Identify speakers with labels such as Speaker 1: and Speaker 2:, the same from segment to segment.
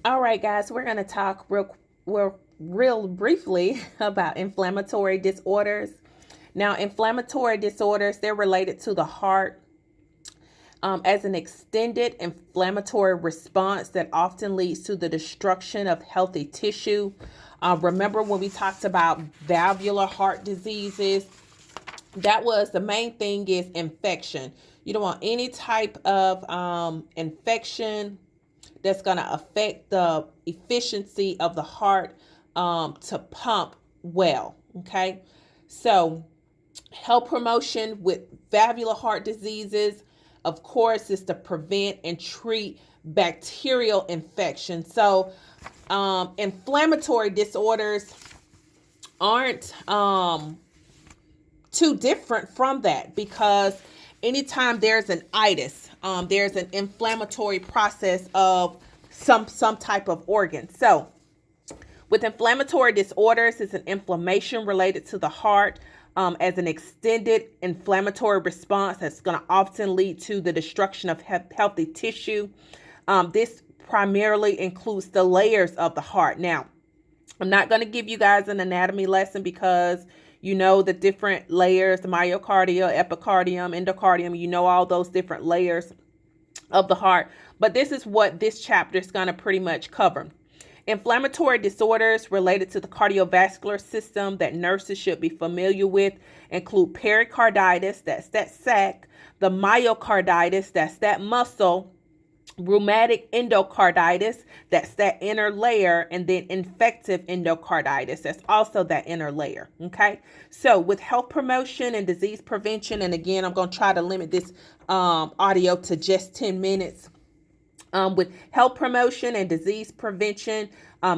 Speaker 1: All right, guys, we're going to talk real briefly about inflammatory disorders. Now, inflammatory disorders, they're related to the heart as an extended inflammatory response that often leads to the destruction of healthy tissue. Remember when we talked about valvular heart diseases? That was the main thing is infection. You don't want any type of infection that's going to affect the efficiency of the heart to pump well. Okay. So, health promotion with valvular heart diseases, of course, is to prevent and treat bacterial infection. So, inflammatory disorders aren't too different from that because anytime there's an itis, there's an inflammatory process of some type of organ. So with inflammatory disorders, it's an inflammation related to the heart as an extended inflammatory response that's going to often lead to the destruction of healthy tissue. This primarily includes the layers of the heart. Now, I'm not going to give you guys an anatomy lesson because you know the different layers, the myocardium, epicardium, endocardium, you know all those different layers of the heart. But this is what this chapter is going to pretty much cover. Inflammatory disorders related to the cardiovascular system that nurses should be familiar with include pericarditis, that's that sac, the myocarditis, that's that muscle, rheumatic endocarditis, that's that inner layer, and then infective endocarditis, that's also that inner layer. Okay, so with health promotion and disease prevention, and again, I'm going to try to limit this audio to just 10 minutes. With health promotion and disease prevention,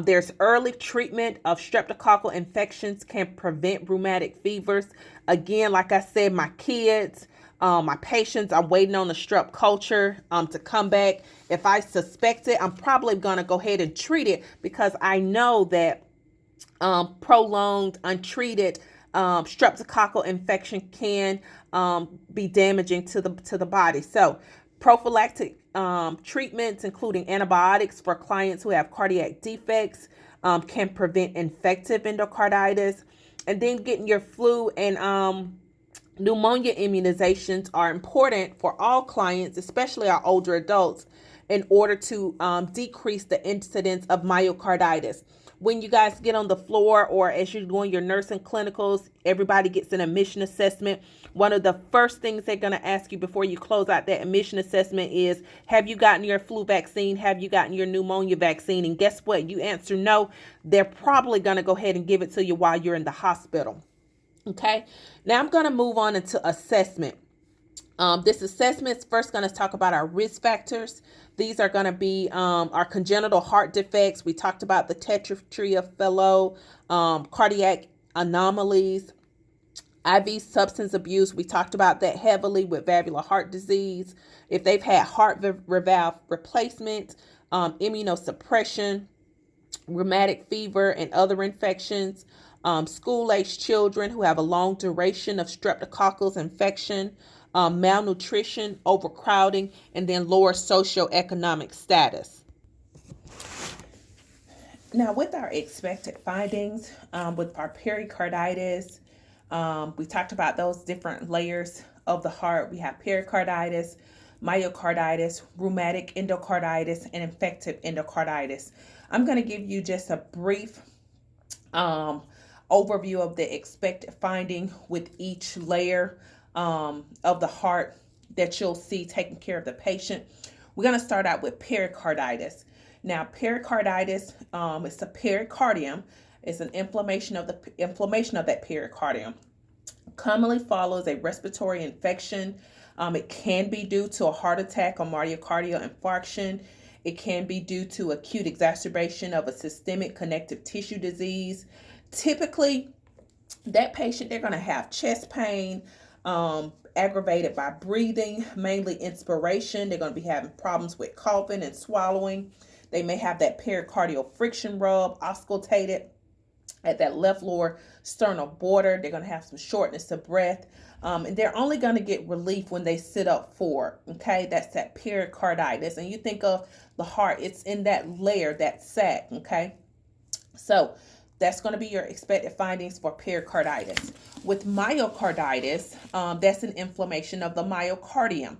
Speaker 1: there's early treatment of streptococcal infections can prevent rheumatic fevers. Again, like I said, my kids, my patients, I'm waiting on the strep culture to come back. If I suspect it, I'm probably going to go ahead and treat it because I know that prolonged, untreated streptococcal infection can be damaging to the body. So prophylactic treatments, including antibiotics for clients who have cardiac defects, can prevent infective endocarditis. And then getting your flu and pneumonia immunizations are important for all clients, especially our older adults, in order to decrease the incidence of myocarditis. When you guys get on the floor or as you're doing your nursing clinicals, everybody gets an admission assessment. One of the first things they're going to ask you before you close out that admission assessment is, have you gotten your flu vaccine? Have you gotten your pneumonia vaccine? And guess what? You answer no, they're probably going to go ahead and give it to you while you're in the hospital. Okay, now I'm going to move on into assessment. This assessment is first going to talk about our risk factors. These are going to be our congenital heart defects. We talked about the tetratria fellow, cardiac anomalies, IV substance abuse. We talked about that heavily with valvular heart disease. If they've had heart valve replacement, immunosuppression, rheumatic fever, and other infections. School-aged children who have a long duration of streptococcus infection, malnutrition, overcrowding, and then lower socioeconomic status. Now, with our expected findings, with our pericarditis, we talked about those different layers of the heart. We have pericarditis, myocarditis, rheumatic endocarditis, and infective endocarditis. I'm going to give you just a brief overview of the expected finding with each layer of the heart that you'll see taking care of the patient. We're going to start out with pericarditis. Now, pericarditis, it's a pericardium. It's an inflammation of that pericardium. Commonly follows a respiratory infection. It can be due to a heart attack or myocardial infarction. It can be due to acute exacerbation of a systemic connective tissue disease. Typically, that patient, they're going to have chest pain, aggravated by breathing, mainly inspiration. They're going to be having problems with coughing and swallowing. They may have that pericardial friction rub auscultated. at that left lower sternal border. They're going to have some shortness of breath. And they're only going to get relief when they sit up forward. Okay, that's that pericarditis. And you think of the heart, it's in that layer, that sac. Okay, so that's going to be your expected findings for pericarditis. With myocarditis, that's an inflammation of the myocardium.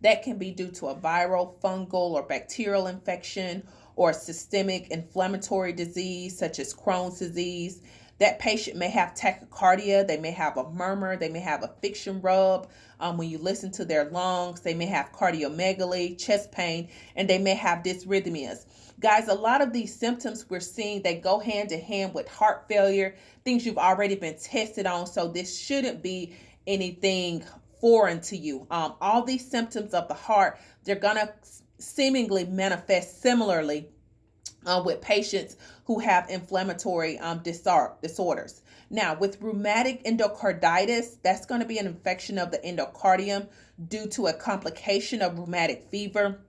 Speaker 1: That can be due to a viral, fungal, or bacterial infection or a systemic inflammatory disease such as Crohn's disease. That patient may have tachycardia, they may have a murmur, they may have a fiction rub. When you listen to their lungs, they may have cardiomegaly, chest pain, and they may have dysrhythmias. Guys, a lot of these symptoms we're seeing, they go hand in hand with heart failure, things you've already been tested on, so this shouldn't be anything foreign to you. All these symptoms of the heart, they're going to seemingly manifest similarly with patients who have inflammatory disorders. Now, with rheumatic endocarditis, that's going to be an infection of the endocardium due to a complication of rheumatic fever.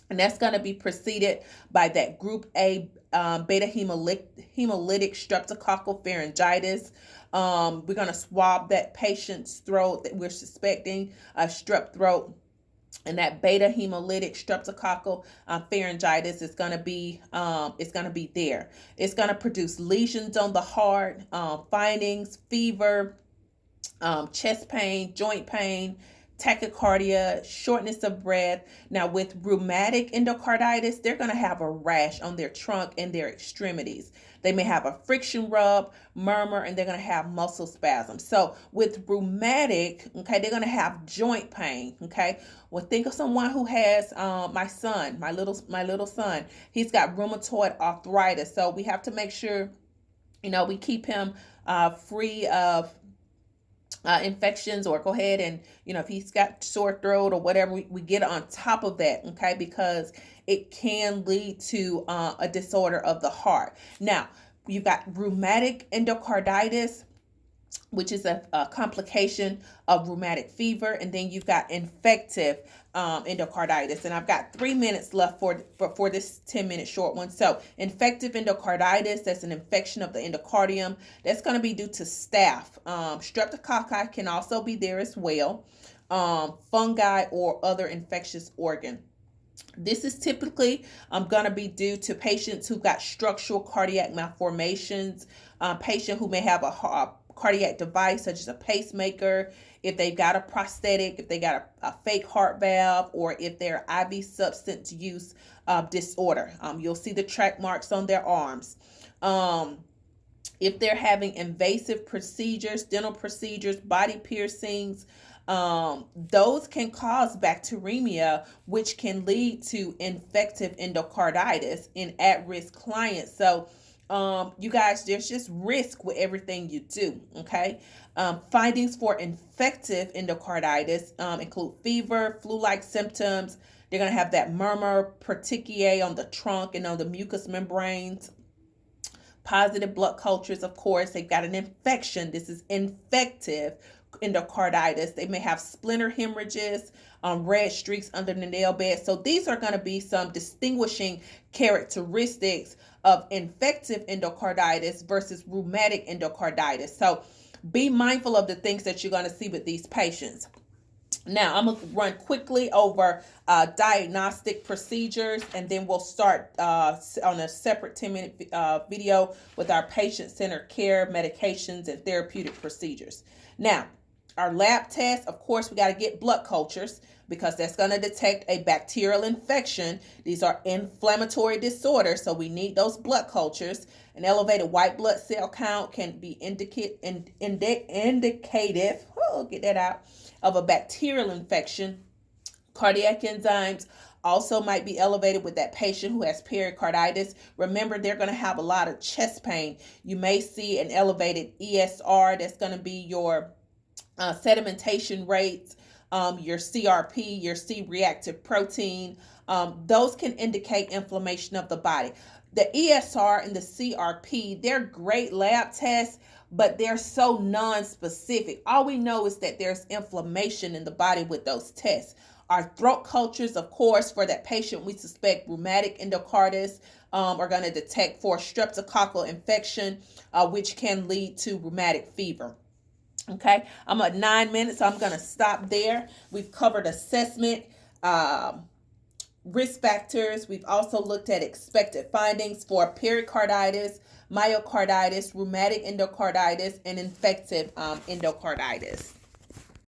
Speaker 1: And that's going to be preceded by that group A beta hemolytic streptococcal pharyngitis. We're going to swab that patient's throat that we're suspecting a strep throat. And that beta hemolytic streptococcal pharyngitis is going to be there. It's going to produce lesions on the heart, findings, fever, chest pain, joint pain, tachycardia, shortness of breath. Now, with rheumatic endocarditis, they're going to have a rash on their trunk and their extremities. They may have a friction rub, murmur, and they're going to have muscle spasms. So with rheumatic, okay, they're going to have joint pain, okay? Well, think of someone who has my little son. He's got rheumatoid arthritis. So we have to make sure, we keep him free of infections, or go ahead and, if he's got sore throat or whatever, we get on top of that, okay, because it can lead to a disorder of the heart. Now, you've got rheumatic endocarditis, which is a complication of rheumatic fever, and then you've got infective endocarditis. And I've got 3 minutes left for this 10-minute short one. So infective endocarditis, that's an infection of the endocardium. That's going to be due to staph. Streptococci can also be there as well. Fungi or other infectious organ. This is typically going to be due to patients who've got structural cardiac malformations, patient who may have a cardiac device such as a pacemaker, if they've got a prosthetic, if they got a fake heart valve, or if they're IV substance use disorder. You'll see the track marks on their arms. If they're having invasive procedures, dental procedures, body piercings, those can cause bacteremia, which can lead to infective endocarditis in at-risk clients. So you guys, there's just risk with everything you do, okay? Findings for infective endocarditis include fever, flu-like symptoms. They're going to have that murmur, petechiae on the trunk and on the mucous membranes. Positive blood cultures, of course. They've got an infection. This is infective endocarditis. They may have splinter hemorrhages, red streaks under the nail bed. So these are going to be some distinguishing characteristics of infective endocarditis versus rheumatic endocarditis. So be mindful of the things that you're going to see with these patients. Now, I'm going to run quickly over diagnostic procedures, and then we'll start on a separate 10-minute video with our patient-centered care, medications, and therapeutic procedures. Now, our lab tests, of course, we got to get blood cultures because that's going to detect a bacterial infection. These are inflammatory disorders, so we need those blood cultures. An elevated white blood cell count can be indicative, get that out, of a bacterial infection. Cardiac enzymes also might be elevated with that patient who has pericarditis. Remember, they're going to have a lot of chest pain. You may see an elevated ESR. That's going to be your sedimentation rates, your CRP, your C-reactive protein. Those can indicate inflammation of the body. The ESR and the CRP, they're great lab tests, but they're so non-specific. All we know is that there's inflammation in the body with those tests. Our throat cultures, of course, for that patient we suspect rheumatic endocarditis, are going to detect for streptococcal infection, which can lead to rheumatic fever. Okay, I'm at 9 minutes, so I'm going to stop there. We've covered assessment, risk factors. We've also looked at expected findings for pericarditis, myocarditis, rheumatic endocarditis, and infective endocarditis.